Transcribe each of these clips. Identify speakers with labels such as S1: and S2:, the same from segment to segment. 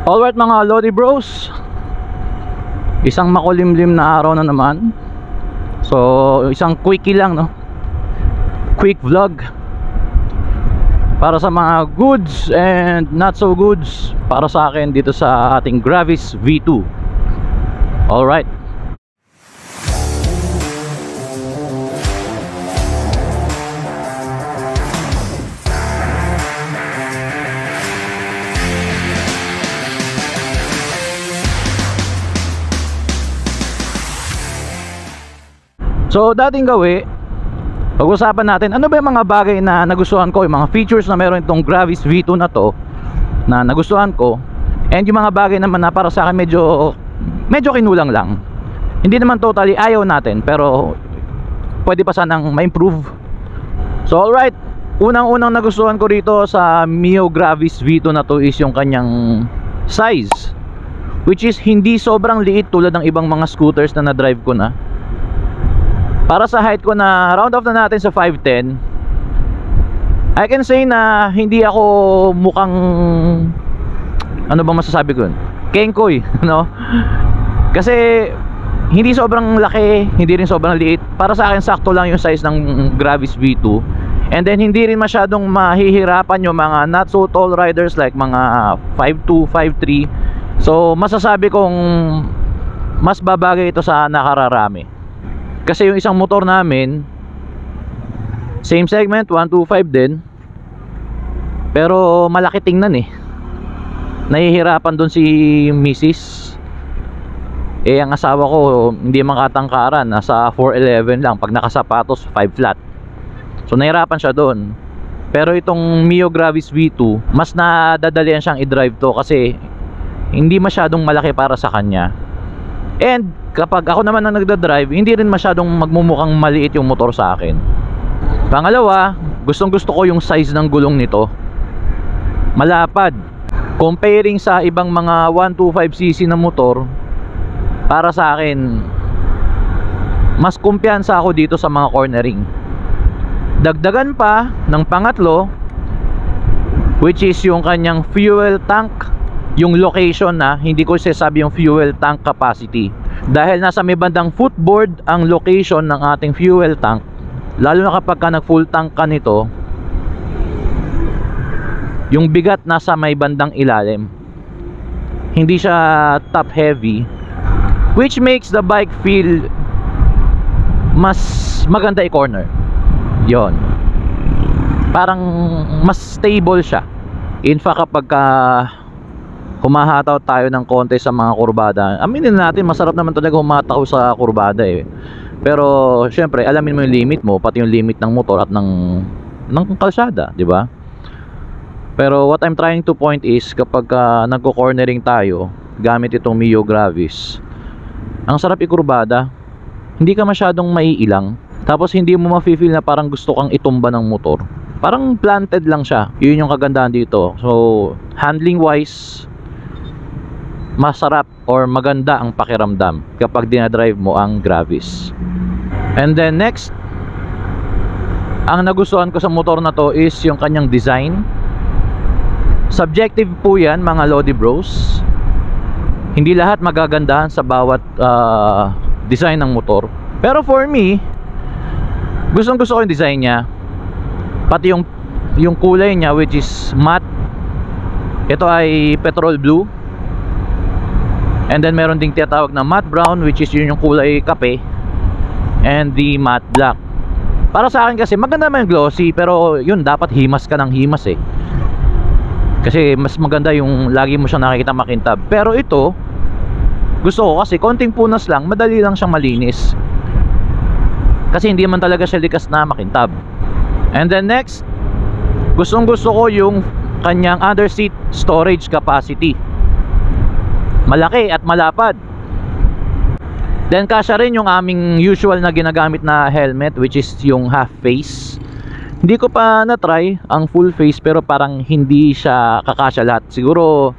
S1: Alright mga Lodi Bros, isang makulimlim na araw na naman. So isang quickie lang, no? Quick vlog para sa mga goods and not so goods para sa akin dito sa ating Gravis V2. Alright. So dating gawi, pag-usapan natin ano ba yung mga bagay na nagustuhan ko, yung mga features na meron itong Gravis V2 na to na nagustuhan ko, and yung mga bagay naman na para sa akin medyo kinulang lang. Hindi naman totally ayaw natin, pero pwede pa sanang ma-improve. So alright, unang nagustuhan ko rito sa Mio Gravis V2 na to is yung kanyang size, which is hindi sobrang liit tulad ng ibang mga scooters na na-drive ko na. Para sa height ko, na round off na natin sa 5'10", I can say na hindi ako mukhang, ano ba masasabi ko yun? Kengkoy, no? Kasi hindi sobrang laki, hindi rin sobrang liit. Para sa akin sakto lang yung size ng Gravis V2. And then hindi rin masyadong mahihirapan yung mga not so tall riders like mga 5'2", 5'3". So masasabi kong mas babagay ito sa nakararami. Kasi yung isang motor namin, same segment, 125 din, pero malaki tingnan eh. Nahihirapan doon si Mrs. Eh ang asawa ko hindi makatangkaran, nasa 4'11 lang, pag nakasapatos 5 flat. So nahirapan siya doon. Pero itong Mio Gravis V2, mas nadadalian siyang i-drive to kasi hindi masyadong malaki para sa kanya. And kapag ako naman ang nagda-drive, hindi rin masyadong magmumukhang maliit yung motor sa akin. Pangalawa, gustong gusto ko yung size ng gulong nito. Malapad. Comparing sa ibang mga 125cc na motor, para sa akin mas kumpiyansa ako dito sa mga cornering. Dagdagan pa ng pangatlo, which is yung kanyang fuel tank. Yung location na, hindi ko sasabi yung fuel tank capacity, dahil nasa may bandang footboard ang location ng ating fuel tank. Lalo na kapag ka nag full tank ka nito, yung bigat nasa may bandang ilalim, hindi siya top heavy, which makes the bike feel mas maganda i-corner. Yon, parang mas stable siya. In fact, kapag humahataw tayo ng konti sa mga kurbada, aminin natin masarap naman talaga humataw sa kurbada eh. Pero syempre alamin mo yung limit mo, pati yung limit ng motor at ng kalsada, di ba? Pero what I'm trying to point is, kapag nagko-cornering tayo gamit itong Mio Gravis, ang sarap ikurbada, hindi ka masyadong maiilang, tapos hindi mo ma-feel na parang gusto kang itumba ng motor. Parang planted lang siya. Yun yung kagandahan dito. So handling wise, masarap or maganda ang pakiramdam kapag dinadrive mo ang Gravis. And then next, ang nagustuhan ko sa motor na to is yung kanyang design. Subjective po yan mga Lodi Bros. Hindi lahat magagandahan sa bawat design ng motor. Pero for me, gustong gusto ko yung design niya. Pati yung kulay niya, which is matte. Ito ay petrol blue. And then meron ding tinatawag na matte brown, which is yun yung kulay kape, and the matte black. Para sa akin kasi maganda naman yung glossy, pero yun dapat himas ka ng himas eh. Kasi mas maganda yung lagi mo siyang nakikita makintab. Pero ito, gusto ko kasi konting punas lang, madali lang siyang malinis. Kasi hindi man talaga siya likas na makintab. And then next, gustong gusto ko yung kanyang under seat storage capacity. Malaki at malapad. Then kasya rin yung aming usual na ginagamit na helmet, which is yung half face. Hindi ko pa na-try ang full face, pero parang hindi siya kakasya lahat. Siguro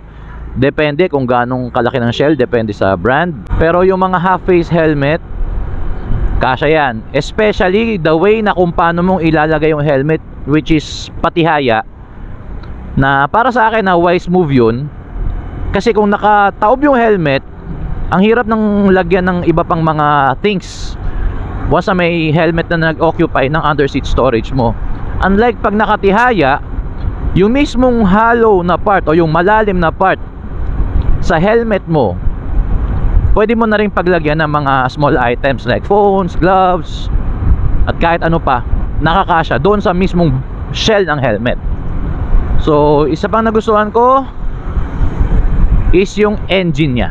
S1: depende kung ganong kalaki ng shell, depende sa brand. Pero yung mga half face helmet, kasya yan. Especially the way na kung paano mong ilalagay yung helmet, which is patihaya, na para sa akin na wise move yun. Kasi kung nakataob yung helmet, ang hirap ng lagyan ng iba pang mga things once na may helmet na nag-occupy ng underseat storage mo. Unlike pag nakatihaya, yung mismong hollow na part o yung malalim na part sa helmet mo, pwede mo na rin paglagyan ng mga small items like phones, gloves, at kahit ano pa, nakakasya doon sa mismong shell ng helmet. So isa pang nagustuhan ko is yung engine nya.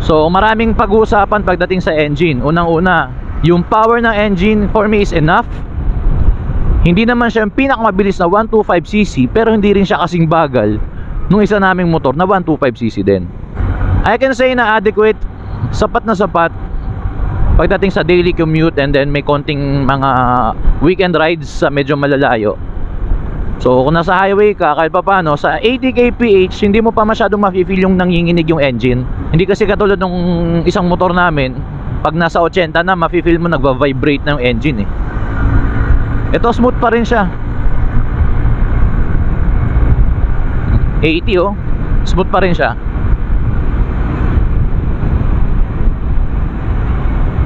S1: So maraming pag-uusapan pagdating sa engine. Unang-una, yung power ng engine for me is enough. Hindi naman siya yung pinakamabilis na 125cc, pero hindi rin siya kasing bagal nung isa naming motor na 125cc din. I can say na adequate, sapat na sapat pagdating sa daily commute, and then may konting mga weekend rides sa medyo malalayo. So kung nasa highway ka, kahit pa paano, sa 80 kph hindi mo pa masyadong mafe-feel yung nanginginig yung engine. Hindi kasi katulad ng isang motor namin, pag nasa 80 na, mafe-feel mo nagva-vibrate na yung engine eh. Ito smooth pa rin siya. 80 oh, smooth pa rin siya.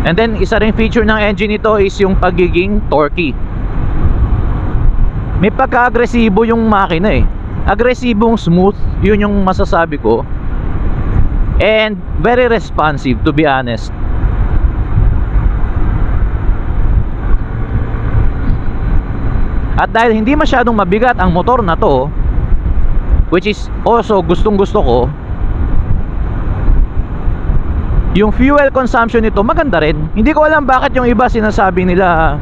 S1: And then isa ring feature ng engine nito is yung pagiging torquey. May pagka-agresibo yung makina eh. Agresibong smooth, yun yung masasabi ko. And very responsive, to be honest. At dahil hindi masyadong mabigat ang motor na to, which is also gustong gusto ko, yung fuel consumption nito maganda rin. Hindi ko alam bakit yung iba sinasabi nila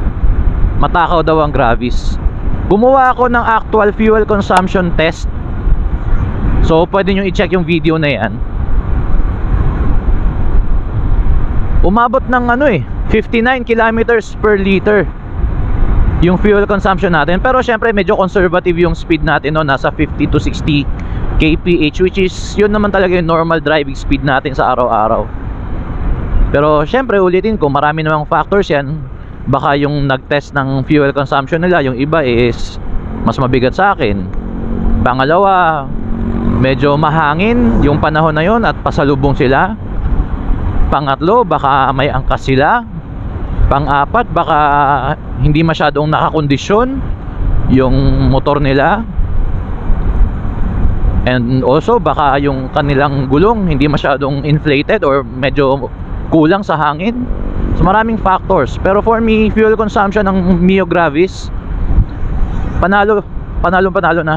S1: matakaw daw ang Gravis. Gumawa ako ng actual fuel consumption test. So pwede nyo i-check yung video na yan. Umabot ng 59 kilometers per liter yung fuel consumption natin. Pero syempre medyo conservative yung speed natin, no? Nasa 50 to 60 kph, which is yun naman talaga yung normal driving speed natin sa araw-araw. Pero syempre ulitin ko, marami namang factors yan. Baka yung nag-test ng fuel consumption nila, yung iba is mas mabigat sa akin. Pangalawa, medyo mahangin yung panahon na yon at pasalubong sila. Pangatlo, baka may angkas sila. Pang-apat, baka hindi masyadong nakakondisyon yung motor nila. And also baka yung kanilang gulong hindi masyadong inflated or medyo kulang sa hangin. So maraming factors. Pero for me, fuel consumption ng Mio Gravis, panalo na.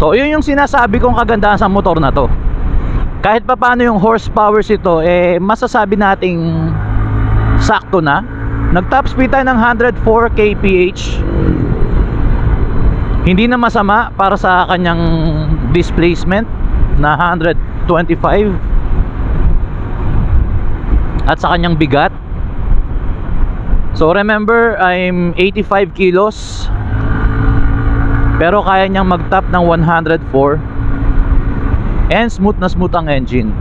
S1: So yun yung sinasabi kong kagandahan sa motor na to. Kahit pa paano yung horsepower ito, masasabi nating sakto na. Nag top speed tayo ng 104 kph. Hindi na masama para sa kanyang displacement na 125 at sa kanyang bigat. So remember, I'm 85 kilos, pero kaya niyang mag-top ng 104. And smooth na smooth ang engine.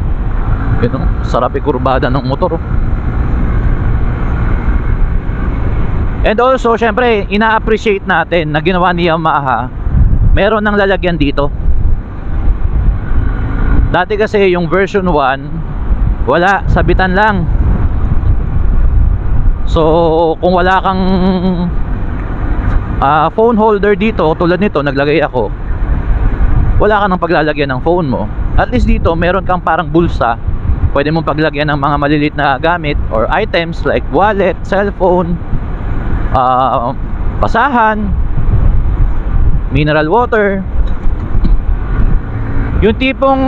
S1: Yun, sarap ikurbada ng motor. And also, syempre, ina-appreciate natin na ginawa ni Yamaha, meron ng lalagyan dito. Dati kasi yung version 1, wala, sabitan lang. So kung wala kang phone holder dito, tulad nito, naglagay ako, wala ka nang paglalagyan ng phone mo. At least dito meron kang parang bulsa, pwede mong paglagyan ng mga maliliit na gamit or items like wallet, cellphone, basahan, mineral water. Yung tipong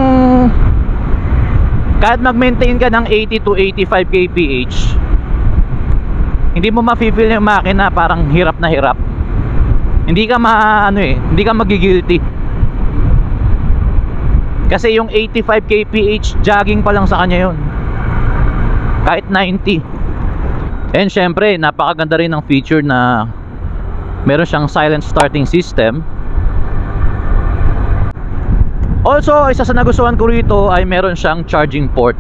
S1: kahit mag-maintain ka ng 80 to 85 kph, hindi mo ma-feel yung makina parang hirap na hirap. Hindi ka hindi ka magigilty. Kasi yung 85 kph jogging pa lang sa kanya yun. kahit 90. And syempre napakaganda rin ng feature na meron siyang silent starting system. Also, isa sa nagustuhan ko rito ay meron siyang charging port.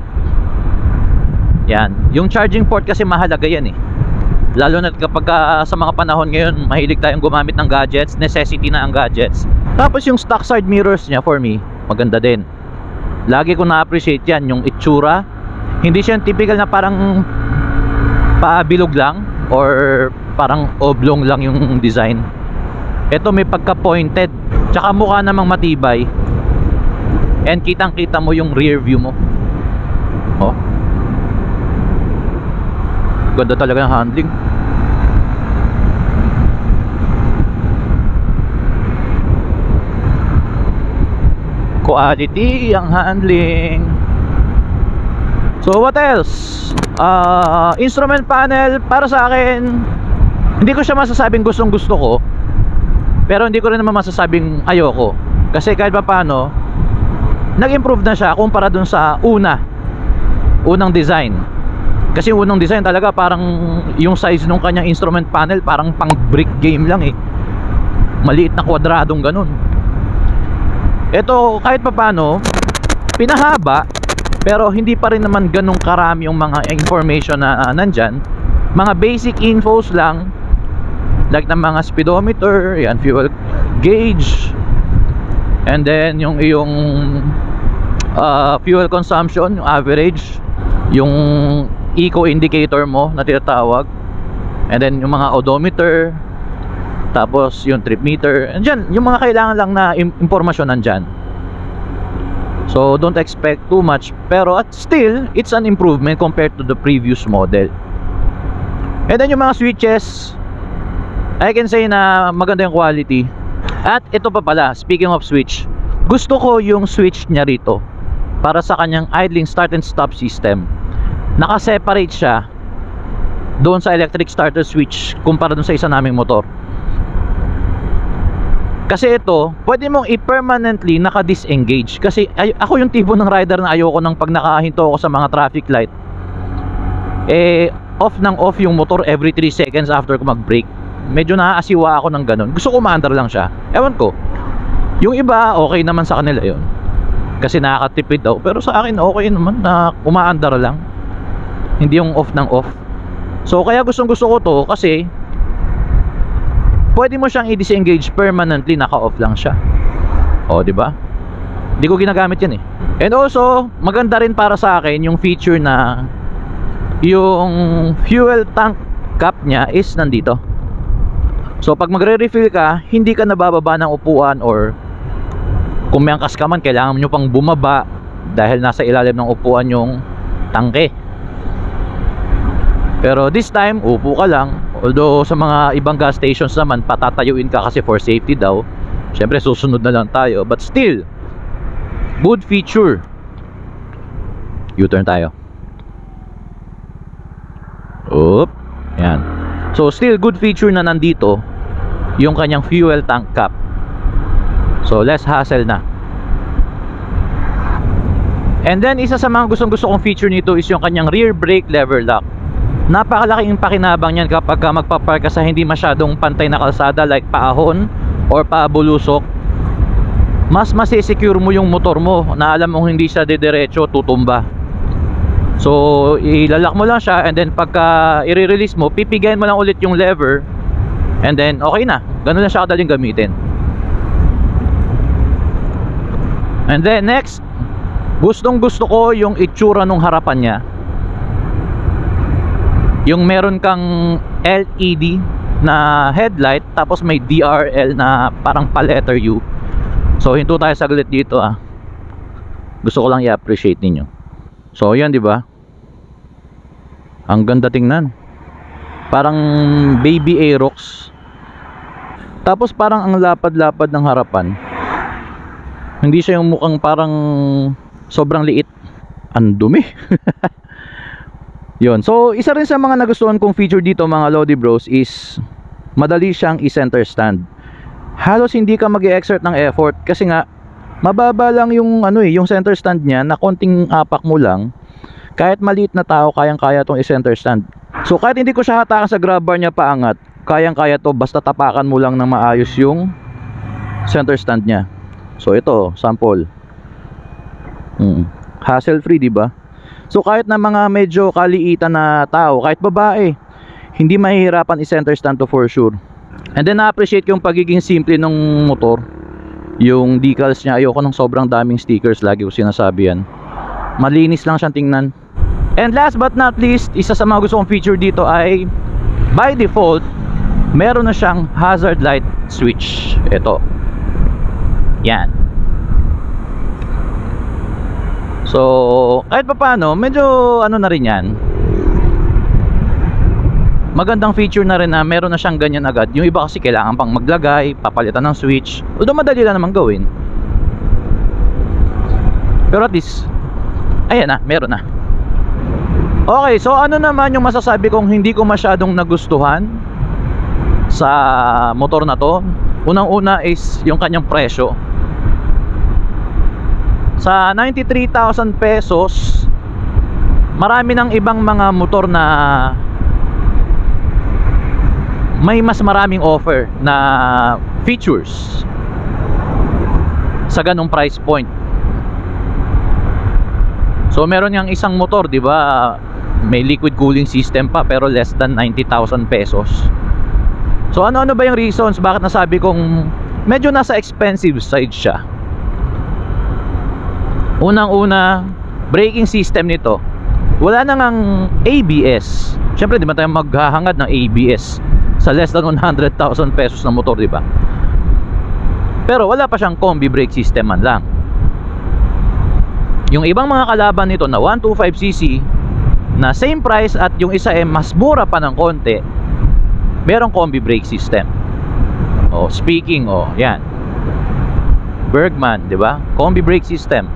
S1: Yan, yung charging port kasi mahalaga yan eh. Lalo na kapag sa mga panahon ngayon mahilig tayong gumamit ng gadgets, necessity na ang gadgets. Tapos yung stock side mirrors niya, for me, maganda din. Lagi ko na-appreciate yan, yung itsura. Hindi siya typical na parang paabilog lang or parang oblong lang yung design. Ito may pagka-pointed, tsaka mukha namang matibay. And kitang kita mo yung rear view mo. Oh, ganda talaga ng handling. Quality ang handling. So what else? Instrument panel para sa akin, hindi ko siya masasabing gustong gusto ko, pero hindi ko rin naman masasabing ayoko. Kasi kahit pa paano nag-improve na siya kumpara dun sa unang design. Kasi yung unang design talaga parang yung size nung kanyang instrument panel parang pang brick game lang eh, maliit na kwadradong ganun. Ito kahit papano pinahaba, pero hindi pa rin naman ganun karami yung mga information na nandyan. Mga basic infos lang, like ng mga speedometer, yan, fuel gauge, and then yung fuel consumption, yung average, yung eco indicator mo na tinatawag, and then yung mga odometer, tapos yung trip meter, and dyan, yung mga kailangan lang na impormasyon nandyan. So don't expect too much, pero still it's an improvement compared to the previous model. And then yung mga switches, I can say na maganda yung quality. At ito pa pala, speaking of switch, gusto ko yung switch niya rito para sa kanyang idling start and stop system. Naka-separate siya doon sa electric starter switch kumpara doon sa isa naming motor. Kasi ito, pwede mong i-permanently naka-disengage. Kasi ako yung tipo ng rider na ayoko nang pag nakahinto ako sa mga traffic light, off ng off yung motor every 3 seconds after ko mag-brake. Medyo naaasiwa ako ng ganun. Gusto ko maandar lang siya. Ewan ko, yung iba okay naman sa kanila yon, kasi nakakatipid daw. Pero sa akin okay naman na umaandar lang, hindi yung off ng off. So kaya gustong gusto ko to, kasi pwede mo siyang i-disengage permanently, naka-off lang siya. O, di ba? Hindi ko ginagamit 'yan eh. And also, maganda rin para sa akin yung feature na yung fuel tank cap niya is nandito. So pag magre-refill ka, hindi ka nabababa ng upuan, or kung may angkas ka man, kailangan nyo pang bumaba dahil nasa ilalim ng upuan yung tangke. Pero this time, upo ka lang. Although sa mga ibang gas stations naman, patatayuin ka kasi for safety daw. Syempre susunod na lang tayo, but still good feature. U-turn tayo. Oop, yan. So still good feature na nandito yung kanyang fuel tank cap. So less hassle na. And then isa sa mga gusto kong feature nito is yung kanyang rear brake lever lock. Napakalaking pakinabang yan kapag magpapark ka sa hindi masyadong pantay na kalsada, like paahon or paabulusok. Mas masisecure mo yung motor mo na alam mong hindi siya didiretso, tutumba. So ilalak mo lang siya, and then pagka i-release mo, pipigayin mo lang ulit yung lever, and then okay na. Ganun lang siya kadaling gamitin. And then next, gustong gusto ko yung itsura nung harapan niya. Yung meron kang LED na headlight, tapos may DRL na parang pa letter U. So hinto tayo saglit dito ah. Gusto ko lang i-appreciate ninyo. So yan, di ba? Ang ganda tingnan. Parang baby Aerox. Tapos parang ang lapad-lapad ng harapan. Hindi siya yung mukhang parang sobrang liit. Ang dumi. Yun. So isa rin sa mga nagustuhan kong feature dito mga Lodi Bros is madali siyang i-center stand. Halos hindi ka mag-e-exert ng effort kasi nga mababa lang yung yung center stand niya, na konting apak mo lang Kahit maliit na tao, kayang-kaya tong i-center stand. So kahit hindi ko siya hatakan sa grab bar niya paangat, kayang-kaya to basta tapakan mo lang ng maayos yung center stand niya. So ito, sample. Hassle free, di ba? So kahit na mga medyo kaliitan na tao, kahit babae, hindi mahihirapan i-center stand to for sure. And then na-appreciate yung pagiging simple ng motor. Yung decals niya, ayoko ng sobrang daming stickers, lagi ko sinasabi yan. Malinis lang siyang tingnan. And last but not least, isa sa mga gusto kong feature dito ay by default, meron na siyang hazard light switch. Ito. Yan. So, kahit pa paano, medyo ano na rin yan. Magandang feature na rin na meron na siyang ganyan agad. Yung iba kasi kailangan pang maglagay, papalitan ng switch. Although madali lang naman gawin. Pero at least, ayan na, meron na. Okay, so ano naman yung masasabi kong hindi ko masyadong nagustuhan sa motor na to? Unang-una is yung kanyang presyo. Sa 93,000 pesos, marami ng ibang mga motor na may mas maraming offer na features sa ganong price point. So meron yang isang motor, di ba? May liquid cooling system pa pero less than 90,000 pesos. So ano-ano ba yung reasons bakit nasabi kong medyo nasa expensive side siya? Unang-una, braking system nito, wala na ngang ABS. Siyempre di ba tayo maghahangad ng ABS sa less than 100,000 pesos na motor, di ba? Pero wala pa siyang combi brake system man lang. Yung ibang mga kalaban nito na 125cc na same price at yung isa mas mura pa ng konti, merong combi brake system. Speaking, yan, Bergman, di ba? Combi brake system.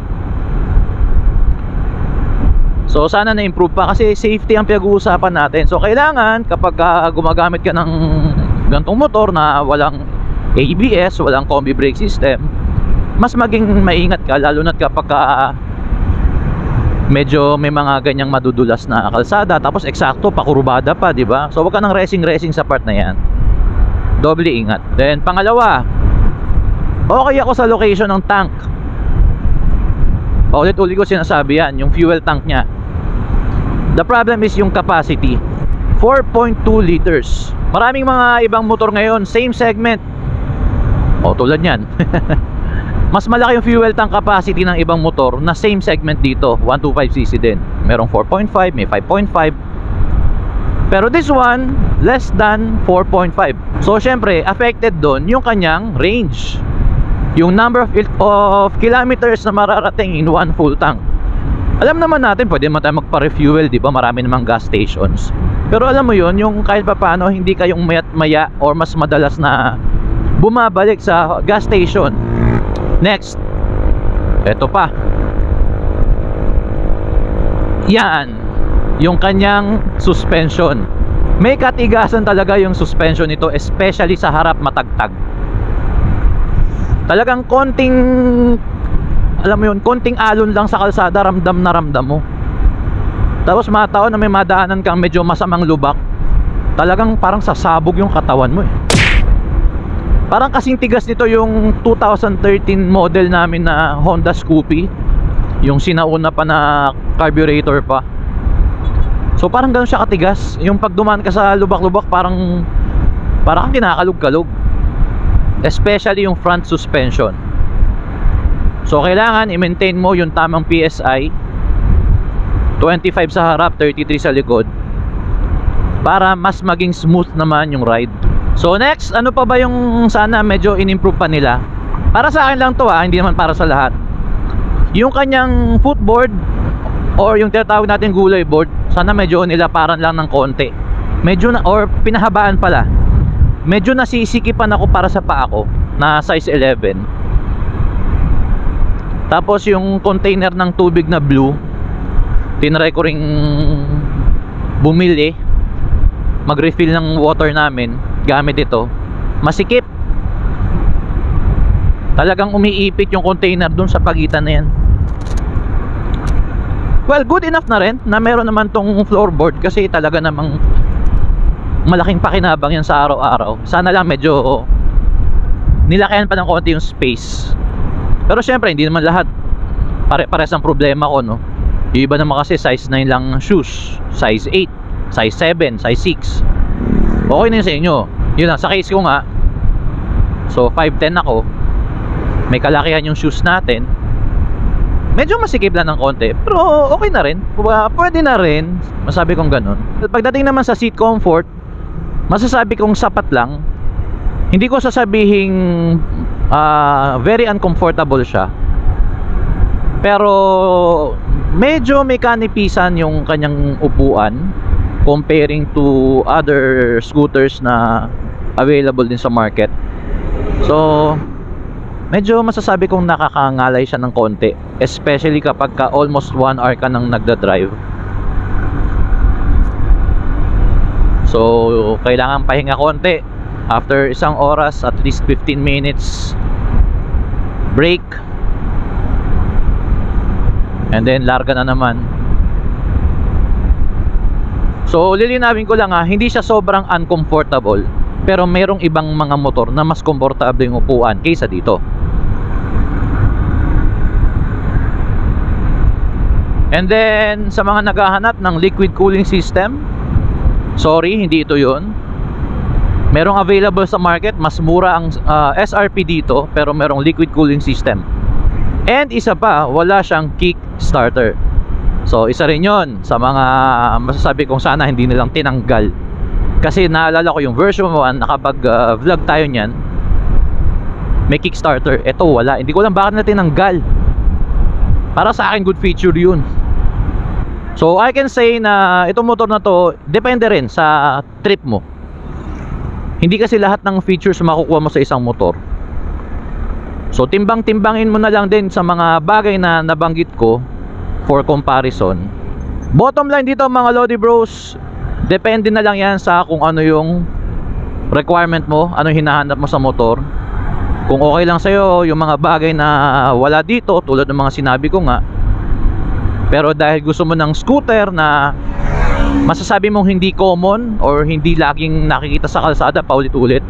S1: So sana na-improve pa kasi safety ang pinag-uusapan natin. So kailangan kapag gumagamit ka ng gantong motor na walang ABS, walang combi brake system, mas maging maingat ka, lalo na kapag medyo may mga ganyang madudulas na kalsada, tapos eksakto pakurubada pa, di ba? So wag ka ng racing sa part na yan. Doble ingat. Then pangalawa, okay ako sa location ng tank. Ulit-ulit ko sinasabi yan, yung fuel tank nya. The problem is yung capacity, 4.2 liters. Maraming mga ibang motor ngayon, same segment, tulad yan. Mas malaki yung fuel tank capacity ng ibang motor na same segment dito, 125cc din. Merong 4.5, may 5.5. Pero this one, less than 4.5. So syempre, affected doon yung kanyang range, yung number of kilometers na mararating in one full tank. Alam naman natin, pwede naman tayo magpa-refuel, di ba? Marami namang gas stations. Pero alam mo yon, yung kahit pa paano, hindi kayong mayat-maya or mas madalas na bumabalik sa gas station. Next, eto pa. Yan, yung kanyang suspension. May katigasan talaga yung suspension nito, especially sa harap matagtag. Talagang konting, alam mo yun, konting alon lang sa kalsada, ramdam na ramdam mo. Tapos mga tao na may madaanan kang medyo masamang lubak, talagang parang sasabog yung katawan mo eh. Parang kasing tigas nito yung 2013 model namin na Honda Scoopy, yung sinauna pa na carburetor pa. So parang gano'n siya katigas. Yung pag dumaan ka sa lubak-lubak, parang kang kinakalog-kalog. Especially yung front suspension. So kailangan i-maintain mo yung tamang PSI, 25 sa harap, 33 sa likod, para mas maging smooth naman yung ride. So next, ano pa ba yung sana medyo in-improve pa nila? Para sa akin lang to hindi naman para sa lahat. Yung kanyang footboard or yung tinatawag natin gulay board, sana medyo nilaparan lang ng konti. Medyo na, or pinahabaan pala. Medyo nasisikipan ako para sa paa ko na size 11. Tapos yung container ng tubig na blue, tinry ko ring bumili, mag-refill ng water namin gamit ito. Masikip. Talagang umiipit yung container dun sa pagitan na yan. well, good enough na rin na meron naman tong floorboard kasi talaga namang malaking pakinabang yan sa araw-araw. Sana lang medyo nilakayan pa ng konti yung space. Pero syempre hindi naman lahat pare-pares ang problema ko, no? Yung iba naman kasi size 9 lang shoes, size 8, size 7, size 6. Okay na yun sa inyo. Yun lang, sa case ko nga, so 5'10 ako, may kalakihan yung shoes natin, medyo masikip lang ng konti, pero okay na rin, pwede na rin, masabi kong ganun. Pagdating naman sa seat comfort, masasabi kong sapat lang. Hindi ko sasabihing very uncomfortable siya, pero medyo may kanipisan yung kanyang upuan comparing to other scooters na available din sa market. So medyo masasabi kong nakakangalay siya ng konti, especially kapag ka almost 1 hour ka nang nagda-drive. So kailangan pahinga konti. After isang oras, at least 15 minutes break, and then larga na naman. So lilinawin ko lang hindi siya sobrang uncomfortable, pero merong ibang mga motor na mas komportable yung upuan kaysa dito. And then sa mga naghahanap ng liquid cooling system, sorry, hindi ito yun. Merong available sa market, mas mura ang SRP dito, pero merong liquid cooling system. And isa pa, wala siyang kick starter. So isa rin yun sa mga masasabi kong sana hindi nilang tinanggal. Kasi naalala ko yung version 1, nakapag vlog tayo nyan, may kick starter. Ito wala, hindi ko lang bakit na tinanggal. Para sa akin good feature yun. So I can say na itong motor na to, depende rin sa trip mo. Hindi kasi lahat ng features makukuha mo sa isang motor. So timbang-timbangin mo na lang din sa mga bagay na nabanggit ko for comparison. Bottom line dito mga Lodi Bros, depende na lang yan sa kung ano yung requirement mo, ano hinahanap mo sa motor. Kung okay lang sa'yo yung mga bagay na wala dito, tulad ng mga sinabi ko nga, pero dahil gusto mo ng scooter na masasabi mong hindi common or hindi laging nakikita sa kalsada paulit-ulit,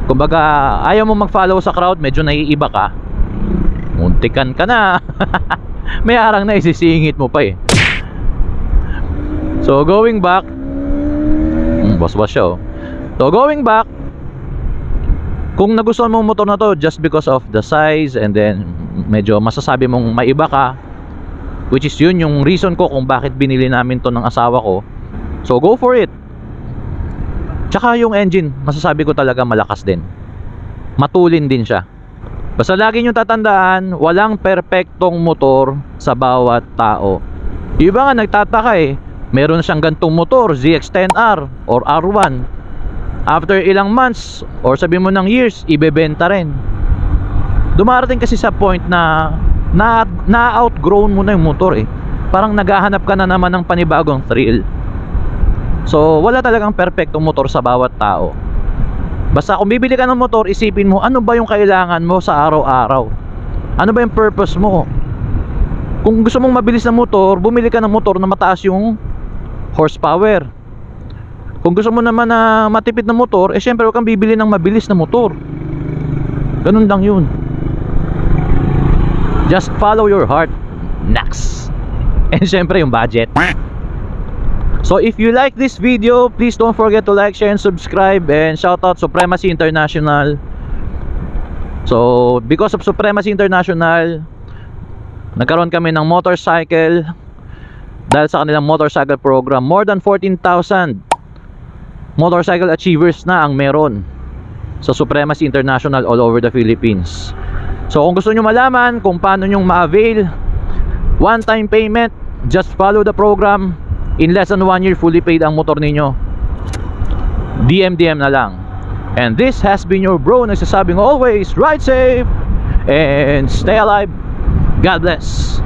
S1: kumbaga ayaw mo mag-follow sa crowd, medyo naiiba ka, muntikan ka na may arang na isisingit mo pa eh. So going back, boss siya oh. So going back, kung nagustuhan mong motor na to just because of the size and then medyo masasabi mong maiba ka, which is yun yung reason ko kung bakit binili namin to ng asawa ko, so go for it. Tsaka yung engine, masasabi ko talaga malakas din, matulin din siya. Basta lagi nyo tatandaan, walang perpektong motor sa bawat tao. Yung iba nga nagtataka meron siyang gantong motor, ZX-10R or R1, after ilang months or sabi mo ng years, ibebenta rin. Dumarating kasi sa point na na-outgrown mo na yung motor parang naghahanap ka na naman ng panibagong thrill. So wala talagang perfectong motor sa bawat tao. Basta kung bibili ka ng motor, isipin mo ano ba yung kailangan mo sa araw-araw, ano ba yung purpose mo. Kung gusto mong mabilis na motor, bumili ka ng motor na mataas yung horsepower. Kung gusto mo naman na matipid na motor, syempre huwag kang bibili ng mabilis na motor. Ganun lang yun. Just follow your heart. Next. And syempre yung budget. So if you like this video, please don't forget to like, share, and subscribe. And shout out Supremacy International. So because of Supremacy International, nagkaroon kami ng motorcycle dahil sa kanilang motorcycle program. More than 14,000 motorcycle achievers na ang meron sa Supremacy International all over the Philippines. So kung gusto nyo malaman kung paano nyo ma-avail one-time payment, just follow the program. In less than 1 year, fully paid ang motor ninyo. DM na lang. And this has been your bro nagsasabing always, ride safe and stay alive. God bless.